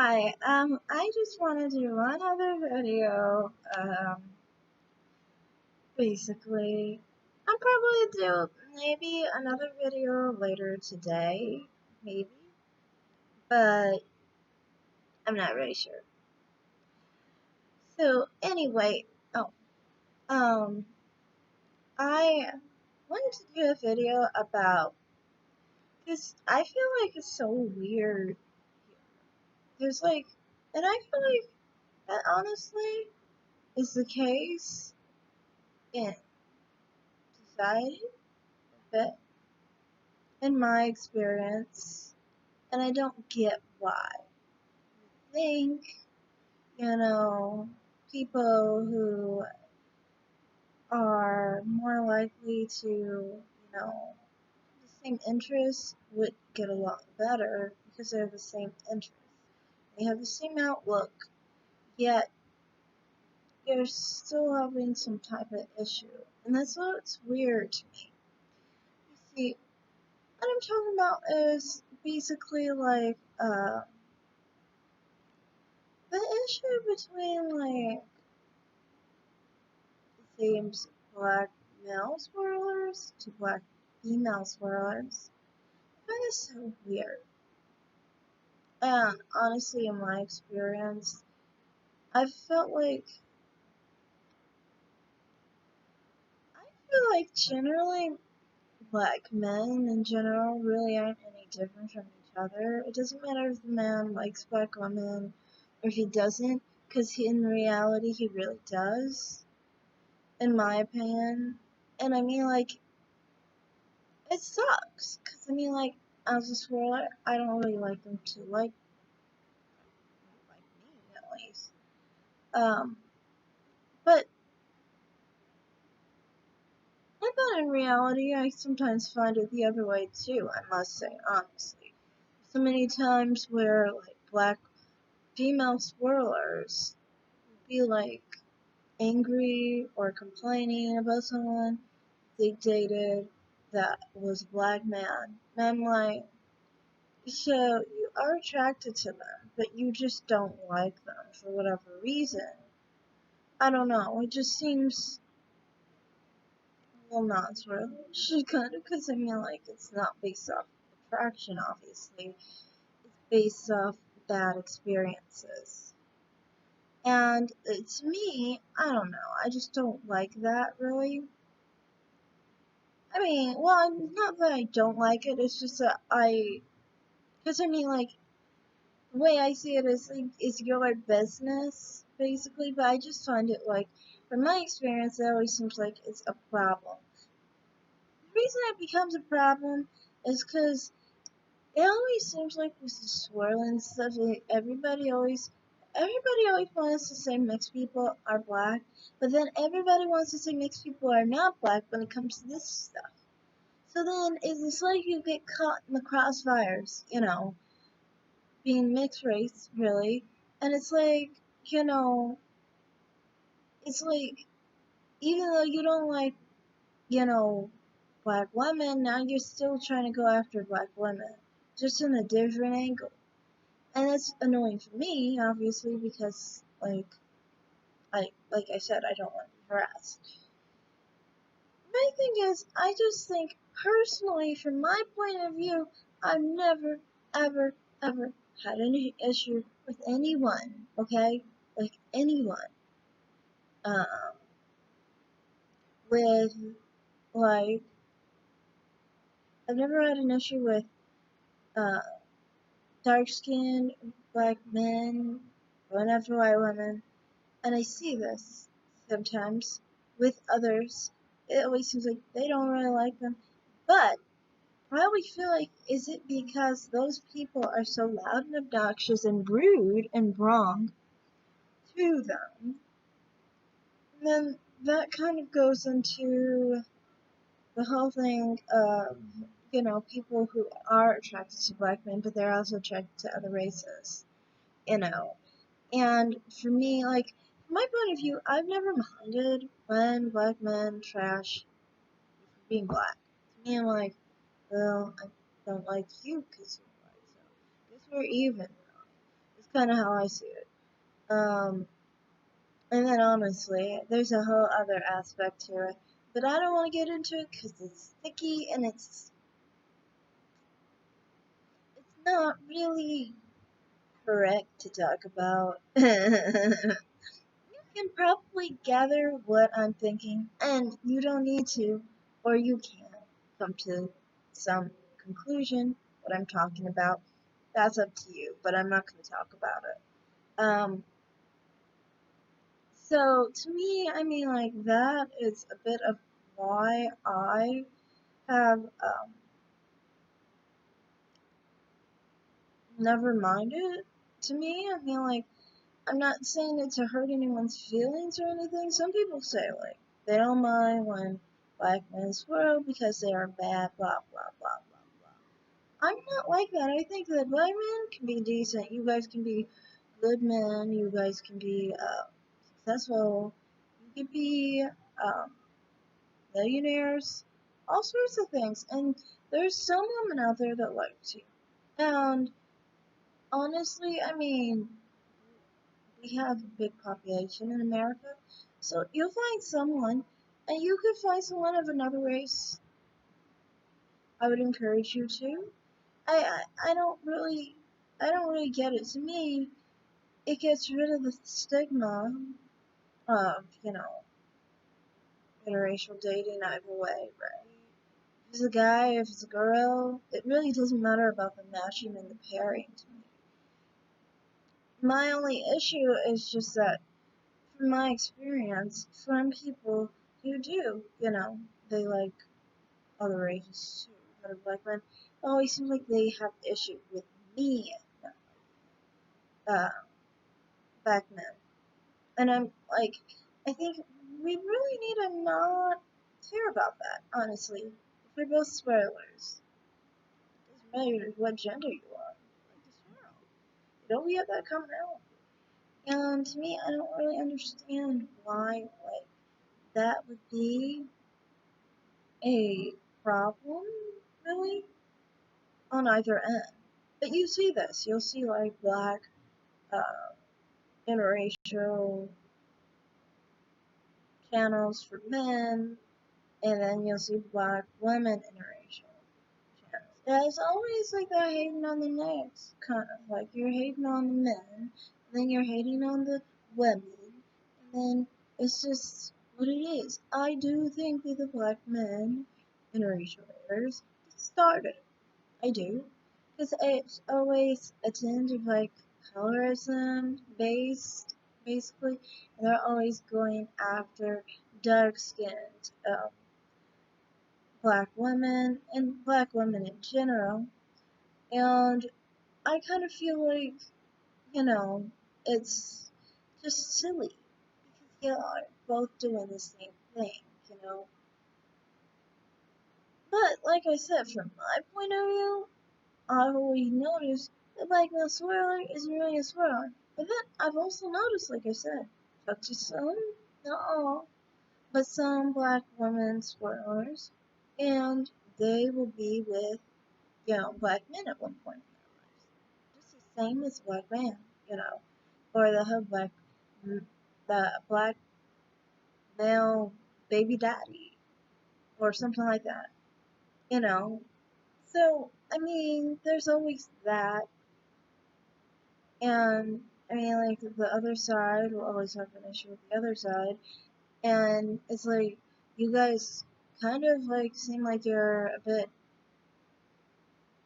Hi, I just wanted to do another video. Basically, I'll probably do maybe another video later today, maybe, but I'm not really sure. So anyway, oh, um, I wanted to do a video about this. I feel like it's so weird. There's like, and I feel like that honestly is the case in society, but in my experience, and I don't get why. I think, you know, people who are more likely to, the same interests would get along better because they have the same interests. They have the same outlook, yet they're still having some type of issue. And that's what's weird to me. You see, what I'm talking about is basically like, the issue between like it seems black male swirlers to black female swirlers. I find this so weird. And honestly, in my experience, I felt like I feel like generally black men in general really aren't any different from each other. It doesn't matter if the man likes black women or if he doesn't, because in reality he really does, in my opinion. And I mean, like, it sucks, because I mean, like, as a swirler, I don't really like them to like me, at least. Um, but I thought in reality, I sometimes find it the other way too, I must say, honestly. So many times where, like, black female swirlers would be, like, angry or complaining about someone they dated that was a black man. And I'm like, so you are attracted to them, but you just don't like them for whatever reason. I don't know. It just seems well not really kind of because I mean like it's not based off attraction, obviously. It's based off bad experiences. And to me, I don't know. I just don't like that really. I mean, well, not that I don't like it. It's just that because I mean like the way I see it is like it's your business basically, but I just find it like from my experience it always seems like it's a problem. The reason it becomes a problem is because it always seems like with the swirling stuff, like everybody always wants to say mixed people are black, but then everybody wants to say mixed people are not black when it comes to this stuff. So then it's like you get caught in the crossfires, being mixed race, really. And it's like, you know, it's like, even though you don't like, you know, black women, now you're still trying to go after black women, just in a different angle. And that's annoying for me, obviously, because, like I said, I don't want to be harassed. My thing is, I just think, personally, from my point of view, I've never, ever, ever had any issue with anyone, okay? Like, anyone. Um, with like I've never had an issue with uh, dark skinned black men going after white women, and I see this sometimes with others. It always seems like they don't really like them, but I always feel like is it because those people are so loud and obnoxious and rude and wrong to them? And then that kind of goes into the whole thing of people who are attracted to black men, but they're also attracted to other races, you know. And for me, like from my point of view, I've never minded when black men trash being black. To me, I'm like, well, I don't like you because you're white, so I guess we're even. kind of how I see it. And then honestly, there's a whole other aspect to it, but I don't want to get into it because it's sticky and it's not really correct to talk about. You can probably gather what I'm thinking, and you don't need to, or you can come to some conclusion what I'm talking about. That's up to you, but I'm not going to talk about it. So to me, I mean, like that is a bit of why I have never minded. To me, I mean, like I'm not saying it to hurt anyone's feelings or anything. Some people say like they don't mind when black men swirl because they are bad, blah blah blah blah blah. I'm not like that. I think that black men can be decent. You guys can be good men. You guys can be successful. You could be um, millionaires, all sorts of things. And there's some women out there that like you. And honestly, I mean, we have a big population in America, so you'll find someone, and you could find someone of another race. I would encourage you to. I I don't really get it. To me, it gets rid of the stigma of interracial dating either way, right? If it's a guy, if it's a girl, it really doesn't matter about the matching and the pairing to me. My only issue is just that, from my experience, from people who do, they like other races too, that are black men, it always seems like they have issue with me, uh, black men. And I'm like, I think we really need to not care about that, honestly. If we're both swirlers, it doesn't matter what gender you are. Like to swirl. We have that commonality. And to me, I don't really understand why, like, that would be a problem, really, on either end. But you see this. You'll see, like, black, uh, interracial channels for men, and then you'll see black women interracial channels. Yeah, it's always like that hating on the next, kind of. Like, you're hating on the men, and then you're hating on the women, and then it's just what it is. I do think that the black men interracial haters started. I do. Because it's always a tinge of like colorism based, basically. And they're always going after dark skinned black women and black women in general. And I kind of feel like, you know, it's just silly. Because you are both doing the same thing, you know. But like I said, from my point of view, I've always noticed that black male swirler isn't really a swirler. But then I've also noticed, like I said, talk to some, not all, but some black women swirlers, and they will be with, black men at one point in their lives. Just the same as black man, or they'll have the black male baby daddy, or something like that, you know. So, I mean, there's always that. And I mean, like the other side will always have an issue with the other side, and it's like you guys kind of like seem like you're a bit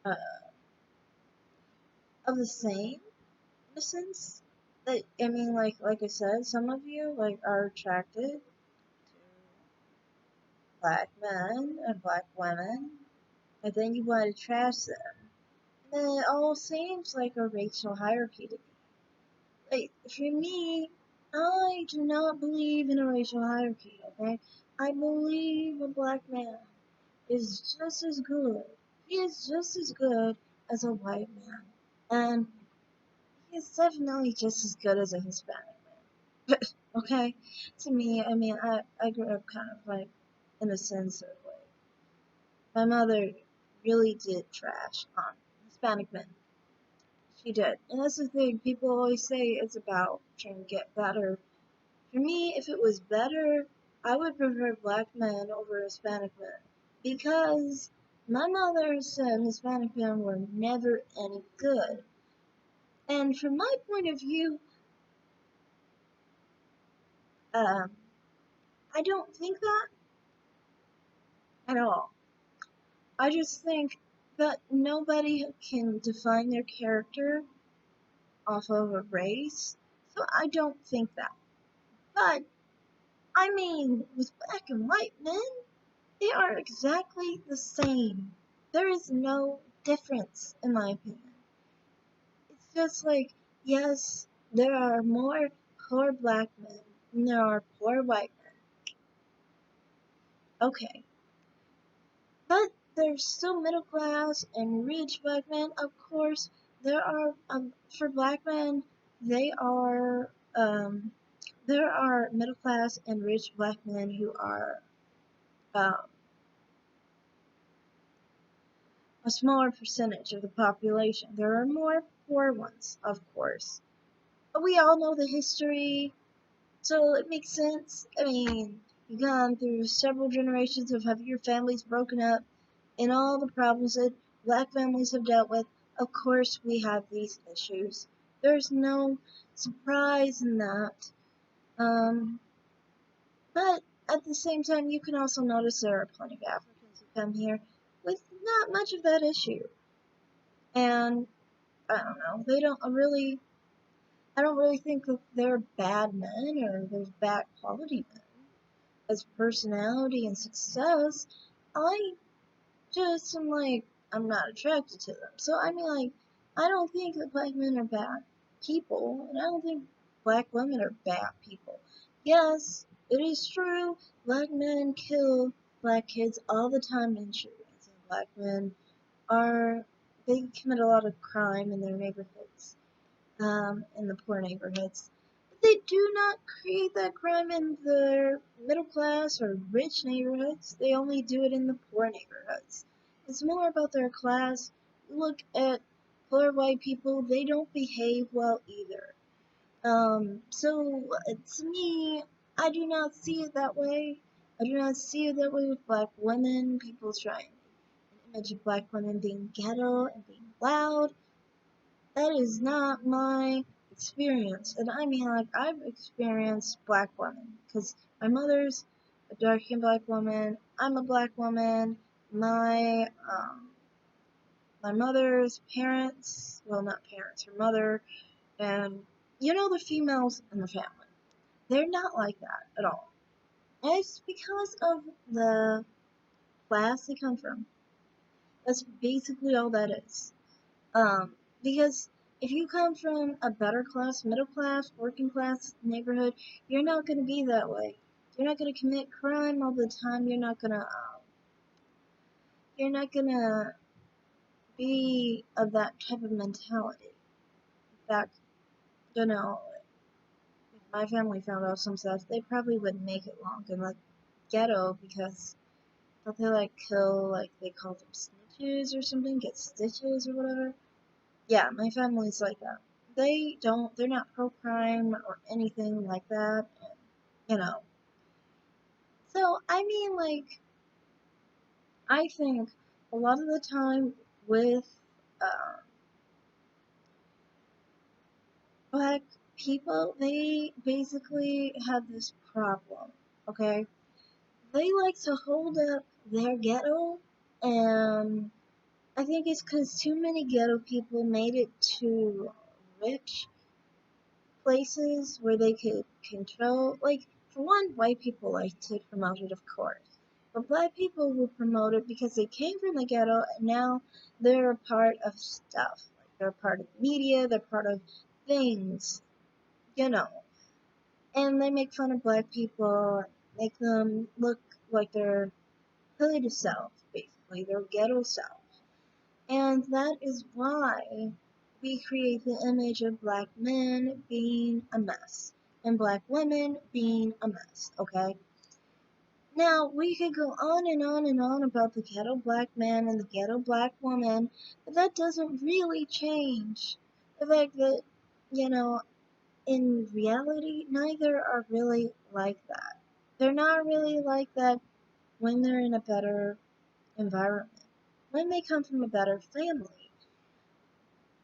uh, of the same in a sense. That I mean, like I said, some of you like are attracted to black men and black women, and then you want to trash them. And then it all seems like a racial hierarchy to me. Like, for me, I do not believe in a racial hierarchy, okay? I believe a black man is just as good. He is just as good as a white man. And he is definitely just as good as a Hispanic man. Okay? To me, I mean, I grew up kind of like in a sense of like, my mother really did trash on Hispanic men. She did. And that's the thing, people always say it's about trying to get better. For me, if it was better, I would prefer black men over Hispanic men. Because my mother said Hispanic men were never any good. And from my point of view, um, I don't think that at all. I just think that nobody can define their character off of a race. So I don't think that. But, I mean, with black and white men, they are exactly the same. There is no difference, in my opinion. It's just like, yes, there are more poor black men than there are poor white men. Okay. But there's still middle class and rich black men. Of course, there are, for black men, they are, there are middle class and rich black men who are um, a smaller percentage of the population. There are more poor ones, of course. But we all know the history, so it makes sense. I mean, you've gone through several generations of having your families broken up and all the problems that black families have dealt with. Of course, we have these issues. There's no surprise in that. Um, but at the same time, you can also notice there are plenty of Africans who come here with not much of that issue. And I don't know, they don't really, I don't really think that they're bad men or there's bad quality men. As personality and success, I just am like, I'm not attracted to them. So I mean, like, I don't think that black men are bad people, and I don't think black women are bad people. Yes, it is true, black men kill black kids all the time in shootings, and black men are, they commit a lot of crime in their neighborhoods, in the poor neighborhoods. But they do not create that crime in the middle class or rich neighborhoods. They only do it in the poor neighborhoods. It's more about their class. Look at poor white people, they don't behave well either. So to me, I do not see it that way. I do not see it that way with black women. People try and image of black women being ghetto and being loud. That is not my experience. And I mean, like, I've experienced black women because my mother's a dark skinned black woman. I'm a black woman. My my mother's parents, well, not parents, her mother, and you know the females in the family. They're not like that at all. And it's because of the class they come from. That's basically all that is. Because if you come from a better class, middle class, working class neighborhood, you're not going to be that way. You're not going to commit crime all the time. You're not going to be of that type of mentality. In fact, you know, if my family found out some stuff, they probably wouldn't make it long in the ghetto because don't they like kill, like they call them snitches or something, get stitches or whatever. Yeah, my family's like that. They're not pro crime or anything like that, you know. So, I mean, like, I think a lot of the time with uh, black people, they basically have this problem, okay? They like to hold up their ghetto, and I think it's because too many ghetto people made it too rich places where they could control, like, for one, white people like to promote it, of course. But black people will promote it because they came from the ghetto and now they're a part of stuff. Like, they're part of the media, they're part of things, you know. And they make fun of black people, make them look like they're hood self, basically, their ghetto self. And that is why we create the image of black men being a mess and black women being a mess, okay? Now, we could go on and on and on about the ghetto black man and the ghetto black woman, but that doesn't really change. the fact that, you know, in reality, neither are really like that. They're not really like that when they're in a better environment, when they come from a better family.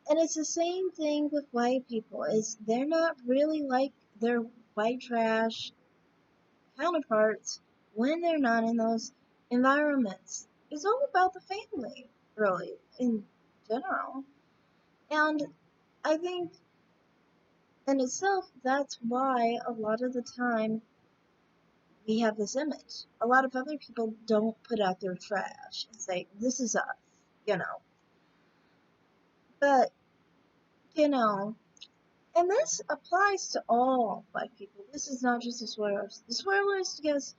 And it's the same thing with white people, is they're not really like their white trash counterparts when they're not in those environments. It's all about the family, really, in general. And I think in itself, that's why a lot of the time we have this image. A lot of other people don't put out their trash and say, this is us, you know. But, you know, and this applies to all black people. This is not just the swirlers. The swirlers, yes,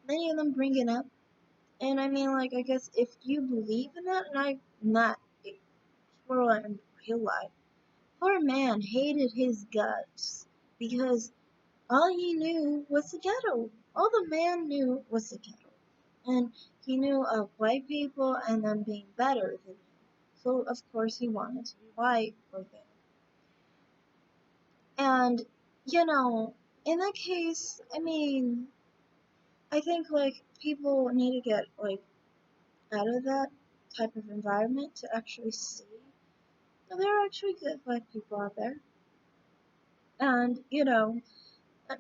many of them bring it up. And I mean, like, I guess if you believe in that, and I'm not a swirler in real life, poor man hated his guts because all he knew was the ghetto. All the man knew was the ghetto. And he knew of white people and them being better than him. So, of course, he wanted to be white with them. And, you know, in that case, I mean, I think, like, people need to get, like, out of that type of environment to actually see that there are actually good black people out there. And, you know,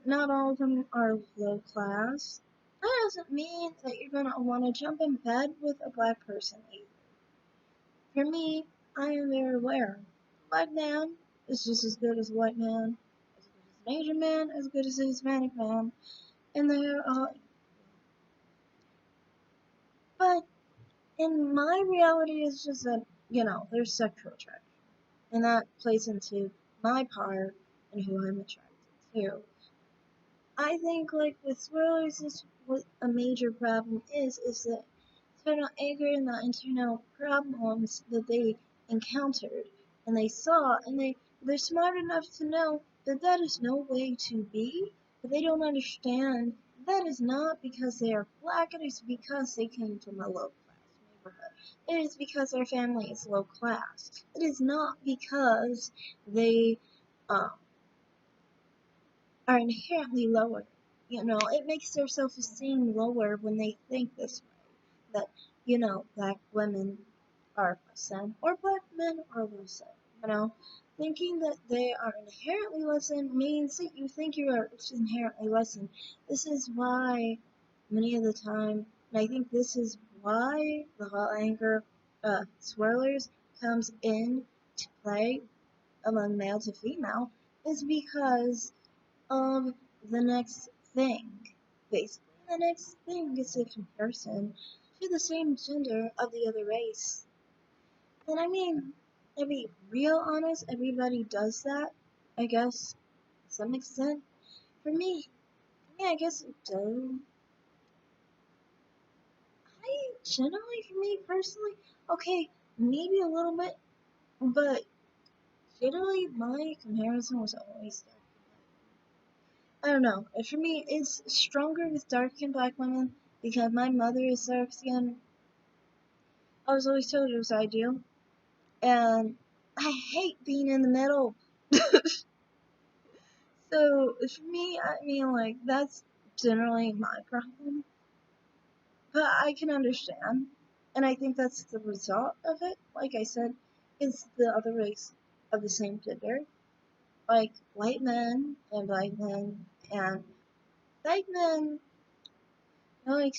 not all of them are low class. That doesn't mean that you're gonna want to jump in bed with a black person either. For me, I am very aware. A black man is just as good as a white man, as good as an Asian man, as good as a Hispanic man, and they're all. But in my reality, it's just that, you know, there's sexual attraction, and that plays into my part and who I'm attracted to. I think, like, with swirlers, is what a major problem is that internal anger and the internal problems that they encountered and they saw, and they're smart enough to know that that is no way to be, but they don't understand that is not because they are black, it is because they came from a low class neighborhood. It is because their family is low class. It is not because they um, are inherently lower. You know, it makes their self esteem lower when they think this way. That, you know, black women are less than, or black men are less than. You know, thinking that they are inherently less than means that you think you are inherently less than. This is why, many of the time, and I think this is why the whole anger swirlers comes in to play among male to female, is because of the next thing. Basically, the next thing is a comparison to the same gender of the other race. And I mean, to be real honest, everybody does that, I guess, to some extent. For me, I guess it does. Generally, for me personally, okay, maybe a little bit, but generally, my comparison was always I don't know. For me, it's stronger with dark skinned black women because my mother is dark skinned. I was always told it was ideal. And I hate being in the middle. So for me, I mean, like, that's generally my problem. But I can understand. And I think that's the result of it. Like I said, it's the other race of the same gender. Like white men and black men. And black men no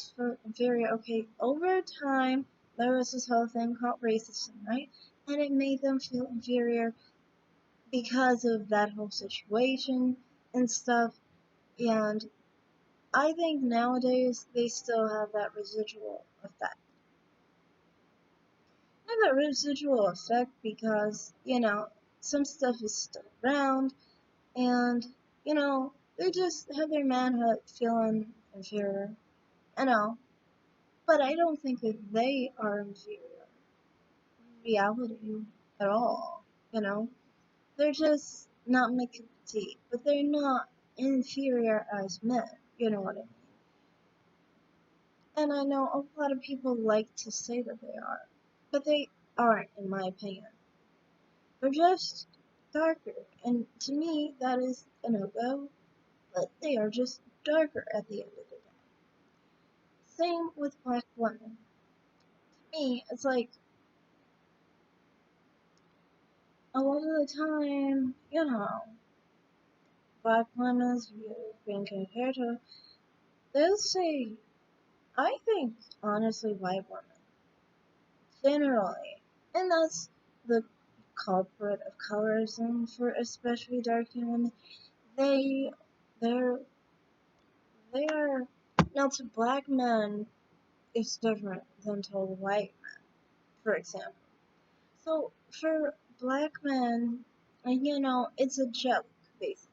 inferior. Okay, over time, there was this whole thing called racism, right? And it made them feel inferior because of that whole situation and stuff. And I think nowadays they still have that residual effect. Have that residual effect because, you know, some stuff is still around and, you know, they just have their manhood feeling inferior. I know. But I don't think that they are inferior in reality at all. You know, they're just not my cup of tea, but they're not inferior as men. You know what I mean? And I know a lot of people like to say that they are, but they aren't, in my opinion. They're just darker. And to me, that is a no-go, but they are just darker at the end of the day. Same with black women. To me, it's like a lot of the time, black women being compared to, they'll say, I think, honestly, white women, generally, and that's the culprit of colorism for especially dark women. They, they're, they are, now to black men, it's different than to white men, for example. So for black men, it's a joke, basically.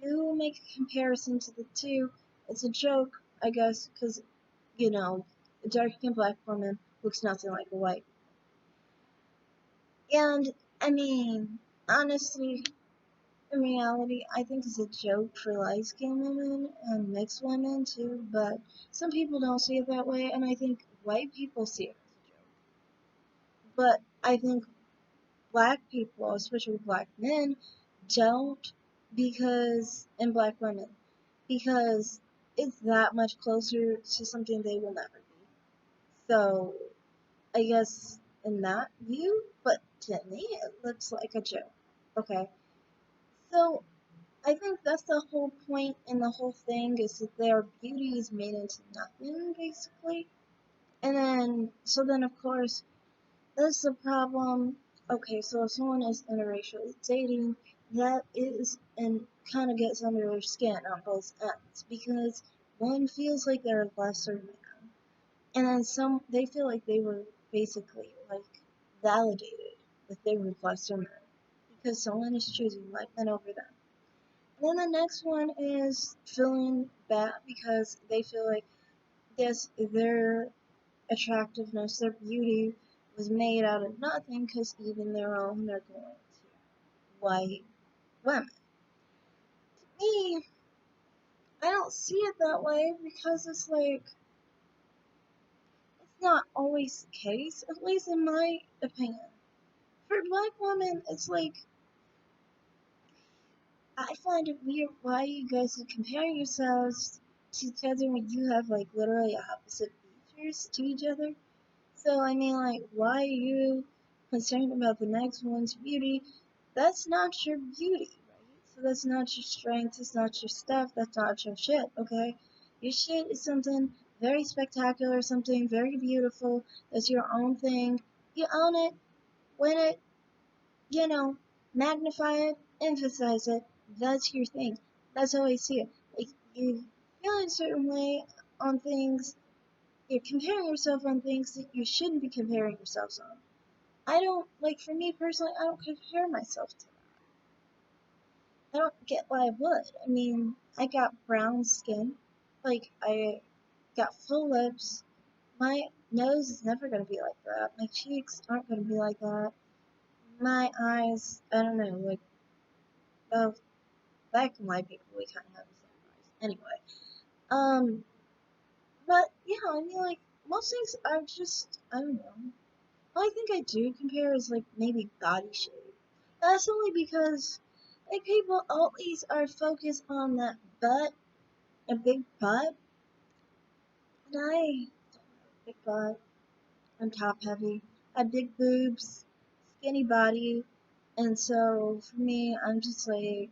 You make a comparison to the two, it's a joke, I guess, because, a dark and black woman looks nothing like a white. And, I mean, honestly, in reality, I think it's a joke for light skinned women and mixed women too, but some people don't see it that way, and I think white people see it as a joke. But I think black people, especially black men, don't and black women, because it's that much closer to something they will never be. So I guess in that view, but to me it looks like a joke. Okay. So I think that's the whole point in the whole thing is that their beauty is made into nothing basically. And then of course that's the problem. Okay, so if someone is interracial dating, that is and kind of gets under their skin on both ends because one feels like they're a lesser man, and then some they feel like they were basically like validated that they were lesser men because someone is choosing white men over them. And then the next one is feeling bad because they feel like yes, their attractiveness, their beauty was made out of nothing because even their own are going to white women. To me, I don't see it that way because it's like, it's not always the case, at least in my opinion. For black women, it's like, I find it weird why you guys are comparing yourselves to each other when you have like literally opposite features to each other. So I mean, like, why are you concerned about the next one's beauty? That's not your beauty, right? So that's not your strength. It's not your stuff. That's not your shit. Okay, your shit is something very spectacular, something very beautiful. That's your own thing. You own it, win it. You know, magnify it, emphasize it. That's your thing. That's how I see it. Like you feel a certain way on things, you're comparing yourself on things that you shouldn't be comparing yourselves on. I don't, like, for me personally, I don't compare myself to that. I don't get why I would. I mean, I got brown skin, like, I got full lips. My nose is never going to be like that. My cheeks aren't going to be like that. My eyes, I don't know, like, well, black and white people, we kind of have the same eyes. Anyway, um, but yeah, I mean, like, most things are just, I don't know. All I think I do compare is like maybe body shape. That's only because like people always are focused on that butt, a big butt, and I don't have a big butt. I'm top heavy. I have big boobs, skinny body, and so for me, I'm just like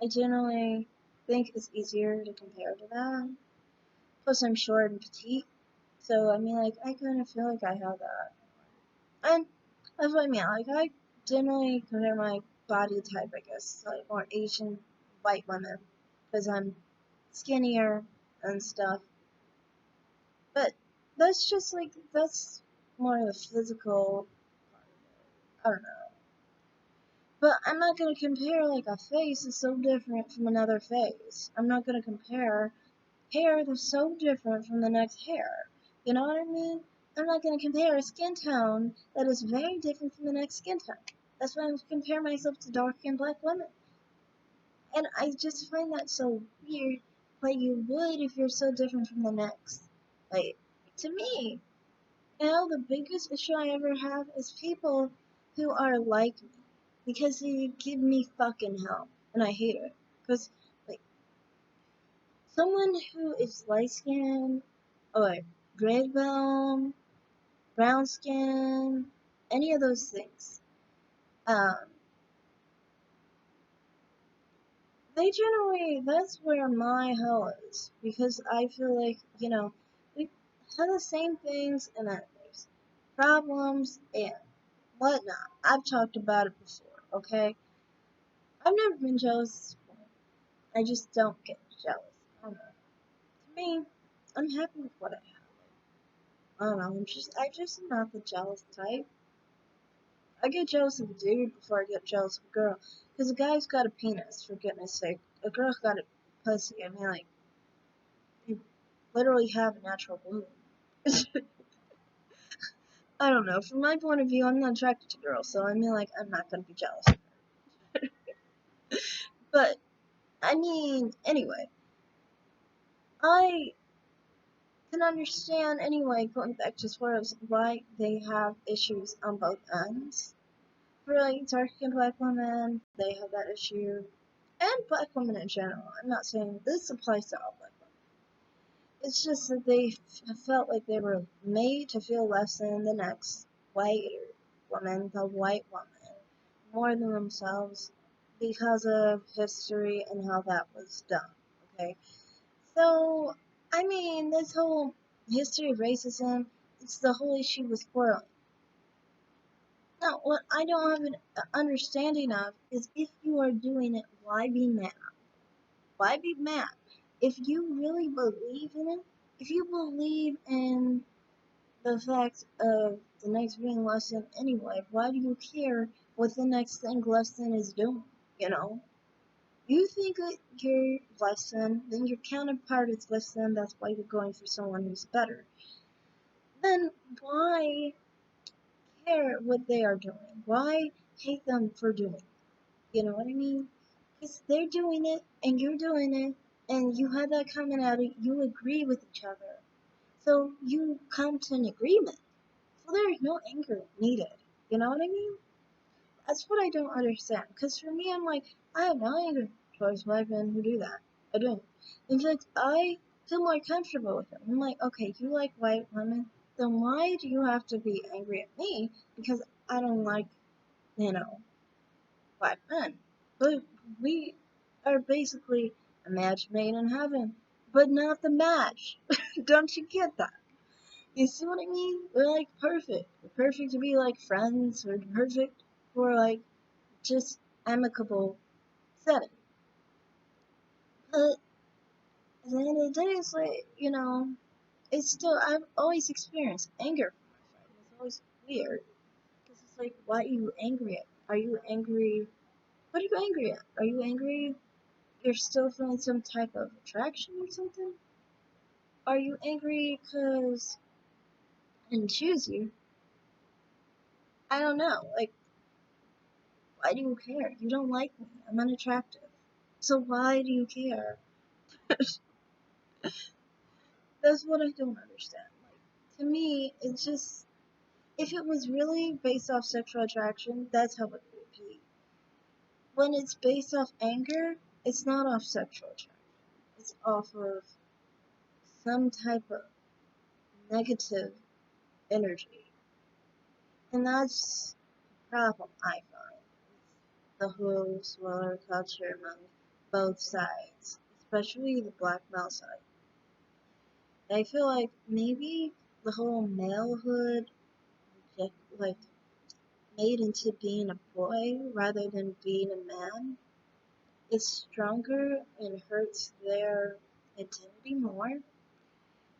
I generally think it's easier to compare to that. Plus, I'm short and petite, so I mean, like I kind of feel like I have that. And that's what I mean. Like I generally compare my body type, I guess, like more Asian white women, because I'm skinnier and stuff. But that's just like that's more the physical part of it. I don't know. But I'm not gonna compare like a face is so different from another face. I'm not gonna compare hair that's so different from the next hair. You know what I mean? I'm not going to compare a skin tone that is very different from the next skin tone. That's why I compare myself to dark and black women. And I just find that so weird, like you would if you're so different from the next. Like, to me, the biggest issue I ever have is people who are like me because they give me fucking hell, and I hate it. Because like someone who is light skinned or gray bone, brown skin, any of those things, um, they generally that's where my hell is because I feel like we have the same things and then there's problems and whatnot. I've talked about it before. Okay, I've never been jealous. I just don't get jealous. I don't know. To me, I'm happy with what I have. I don't know. I just am not the jealous type. I get jealous of a dude before I get jealous of a girl. Because a guy's got a penis, for goodness sake. A girl's got a pussy. I mean, like, you literally have a natural womb. I don't know. From my point of view, I'm not attracted to girls, so I mean, like, I'm not gonna be jealous. But, I mean, anyway, I can understand, anyway, going back to swirls, why they have issues on both ends. For, like, dark skinned black women, they have that issue. And black women in general. I'm not saying this applies to all black women. It's just that they felt like they were made to feel less than the next white woman, the white woman, more than themselves because of history and how that was done. Okay? So, I mean, this whole history of racism, it's the whole issue with swirling. Now, what I don't have an understanding of is if you are doing it, why be mad? Why be mad? If you really believe in it, if you believe in the fact of the next being less than anyway, why do you care what the next thing less than is doing? You know? You think that you're less than, then your counterpart is less than, that's why you're going for someone who's better. Then why care what they are doing? Why hate them for doing it? You know what I mean? Because they're doing it and you're doing it and you have that commonality, you agree with each other. So you come to an agreement. So there is no anger needed. You know what I mean? That's what I don't understand. Because for me, I'm like, I have no anger towards white men who do that. I don't. In fact, I feel more comfortable with them. I'm like, okay, you like white women, then why do you have to be angry at me because I don't like, you know, black men? But we are basically a match made in heaven, but not the match. Don't you get that? You see what I mean? We're like perfect. We're perfect to be like friends. We're perfect for like just amicable setting. But at the end of the day, it's like, it's still, I've always experienced anger from my friends. It's always weird. Because it's like, why are you angry at? Are you angry? What are you angry at? Are you angry you're still feeling some type of attraction or something? Are you angry because I didn't choose you? I don't know. Like, why do you care? You don't like me. I'm unattractive. So why do you care? That's what I don't understand. Like, to me, it's just, if it was really based off sexual attraction, that's how it would be. When it's based off anger, it's not off sexual attraction. It's off of some type of negative energy. And that's the problem I find. The whole smaller culture among both sides, especially the black male side. I feel like maybe the whole malehood, like, made into being a boy rather than being a man is stronger and hurts their identity more.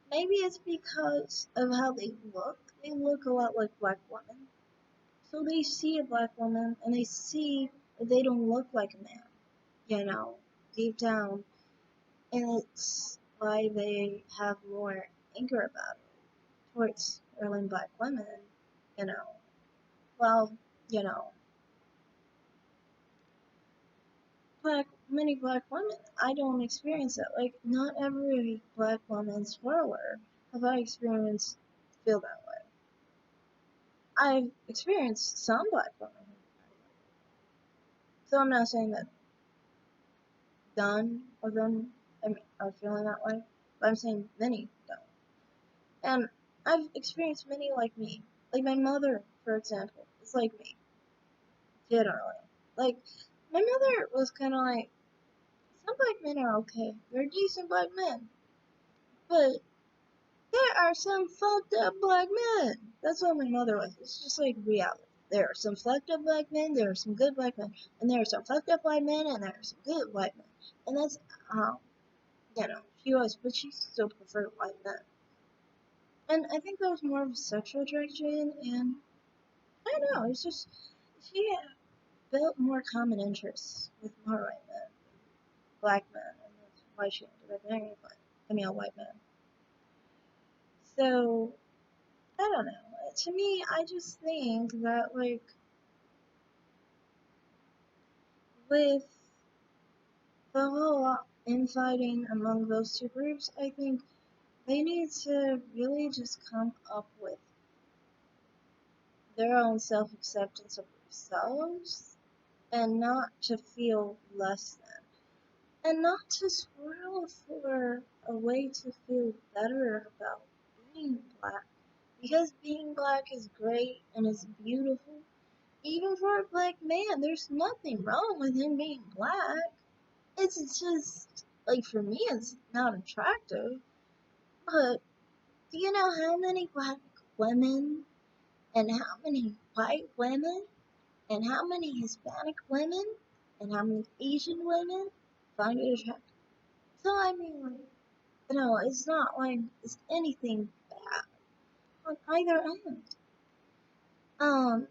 Maybe it's because of how they look. They look a lot like black women. So they see a black woman and they see that they don't look like a man, deep down. And it's why they have more anger about it towards early black women, you know. Well, you know, many black women, I don't experience that. Like, not every black woman's swirler have I experienced feel that way. I've experienced some black women, so I'm not saying that none of them are feeling that way, but I'm saying many don't. And I've experienced many like me. Like my mother, for example, is like me, generally. Like, my mother was kind of like, some black men are okay. They're decent black men. But there are some fucked up black men. That's what my mother was. It's just like reality. There are some fucked up black men, there are some good black men, and there are some fucked up white men, and there are some good white men. And that's how, she was, but she still preferred white men. And I think that was more of a sexual attraction, and I don't know, it's just, she built more common interests with more white men, black men, and that's why she ended up marrying a white man. So, I don't know. To me, I just think that, like, with the whole infighting among those two groups, I think they need to really just come up with their own self acceptance of themselves and not to feel less than. And not to swirl for a way to feel better about being black. Because being black is great and it's beautiful. Even for a black man, there's nothing wrong with him being black. It's just, like, for me, it's not attractive. But do you know how many black women and how many white women and how many Hispanic women and how many Asian women find it attractive? So, I mean, like, it's not like it's anything bad on either end. Um,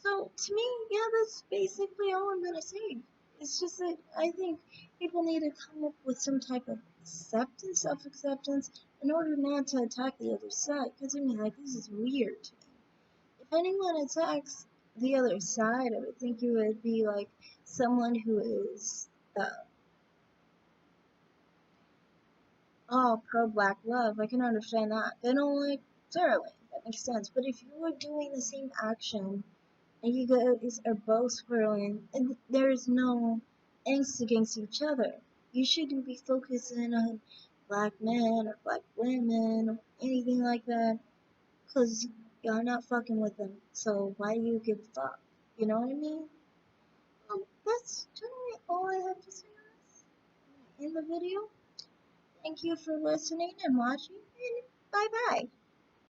so to me, yeah, that's basically all I'm gonna say. It's just that I think people need to come up with some type of acceptance, self-acceptance, in order not to attack the other side. Because I mean, like, this is weird to me. If anyone attacks the other side, I would think it would be like someone who is oh, pro-black love. I can understand that. They don't like Sterling. That makes sense. But if you were doing the same action and you guys are both swirling, and there's no angst against each other. You shouldn't be focusing on black men or black women or anything like that, because you're not fucking with them. So why do you give a fuck? You know what I mean? That's generally all I have to say in the video. Thank you for listening and watching, and bye bye.